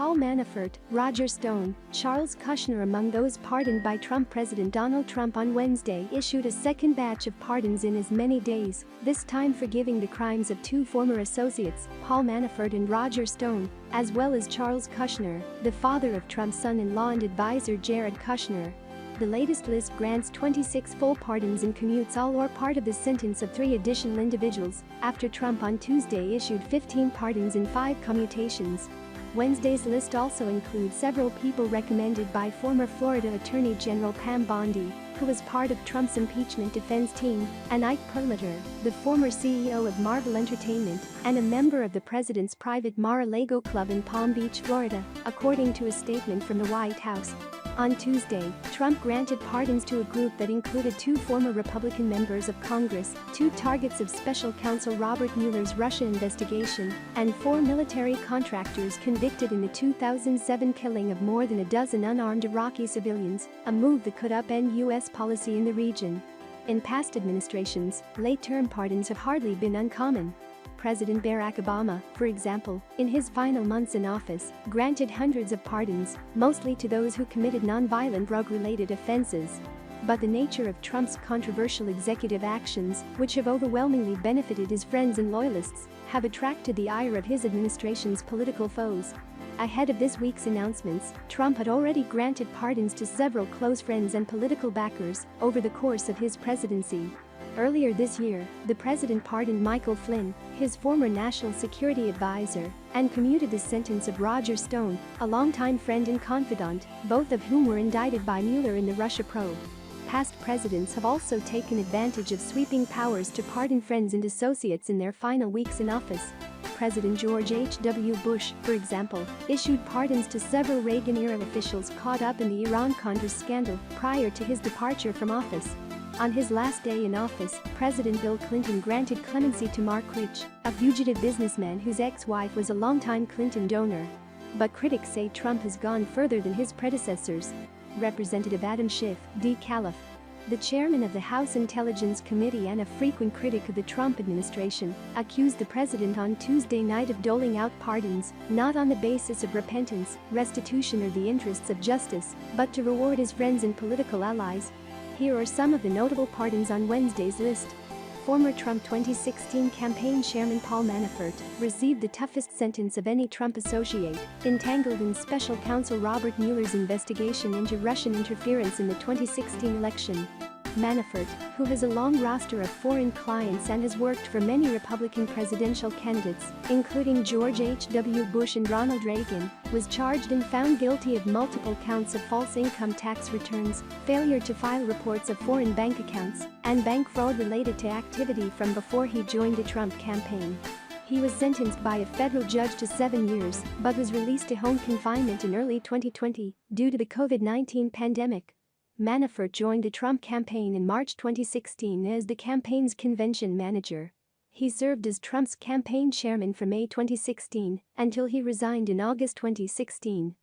Paul Manafort, Roger Stone, Charles Kushner among those pardoned by Trump. President Donald Trump on Wednesday issued a second batch of pardons in as many days, this time forgiving the crimes of two former associates, Paul Manafort and Roger Stone, as well as Charles Kushner, the father of Trump's son-in-law and advisor Jared Kushner. The latest list grants 26 full pardons and commutes all or part of the sentence of 3 additional individuals, after Trump on Tuesday issued 15 pardons and 5 commutations. Wednesday's list also includes several people recommended by former Florida Attorney General Pam Bondi, who was part of Trump's impeachment defense team, and Ike Perlmutter, the former CEO of Marvel Entertainment and a member of the president's private Mar-a-Lago Club in Palm Beach, Florida, according to a statement from the White House. On Tuesday, Trump granted pardons to a group that included 2 former Republican members of Congress, 2 targets of Special Counsel Robert Mueller's Russia investigation, and 4 military contractors convicted in the 2007 killing of more than a dozen unarmed Iraqi civilians, a move that could upend U.S. policy in the region. In past administrations, late-term pardons have hardly been uncommon. President Barack Obama, for example, in his final months in office, granted hundreds of pardons, mostly to those who committed nonviolent drug-related offenses. But the nature of Trump's controversial executive actions, which have overwhelmingly benefited his friends and loyalists, have attracted the ire of his administration's political foes. Ahead of this week's announcements, Trump had already granted pardons to several close friends and political backers over the course of his presidency. Earlier this year, the president pardoned Michael Flynn, his former national security advisor, and commuted the sentence of Roger Stone, a longtime friend and confidant, both of whom were indicted by Mueller in the Russia probe. Past presidents have also taken advantage of sweeping powers to pardon friends and associates in their final weeks in office. President George H.W. Bush, for example, issued pardons to several Reagan-era officials caught up in the Iran-Contra scandal prior to his departure from office. On his last day in office, President Bill Clinton granted clemency to Mark Rich, a fugitive businessman whose ex-wife was a longtime Clinton donor. But critics say Trump has gone further than his predecessors. Representative Adam Schiff, D-Caliph, the chairman of the House Intelligence Committee and a frequent critic of the Trump administration, accused the president on Tuesday night of doling out pardons, not on the basis of repentance, restitution or the interests of justice, but to reward his friends and political allies. Here are some of the notable pardons on Wednesday's list. Former Trump 2016 campaign chairman Paul Manafort received the toughest sentence of any Trump associate, entangled in Special Counsel Robert Mueller's investigation into Russian interference in the 2016 election. Manafort, who has a long roster of foreign clients and has worked for many Republican presidential candidates, including George H.W. Bush and Ronald Reagan, was charged and found guilty of multiple counts of false income tax returns, failure to file reports of foreign bank accounts, and bank fraud related to activity from before he joined the Trump campaign. He was sentenced by a federal judge to 7 years but was released to home confinement in early 2020 due to the COVID-19 pandemic. Manafort joined the Trump campaign in March 2016 as the campaign's convention manager. He served as Trump's campaign chairman from May 2016 until he resigned in August 2016.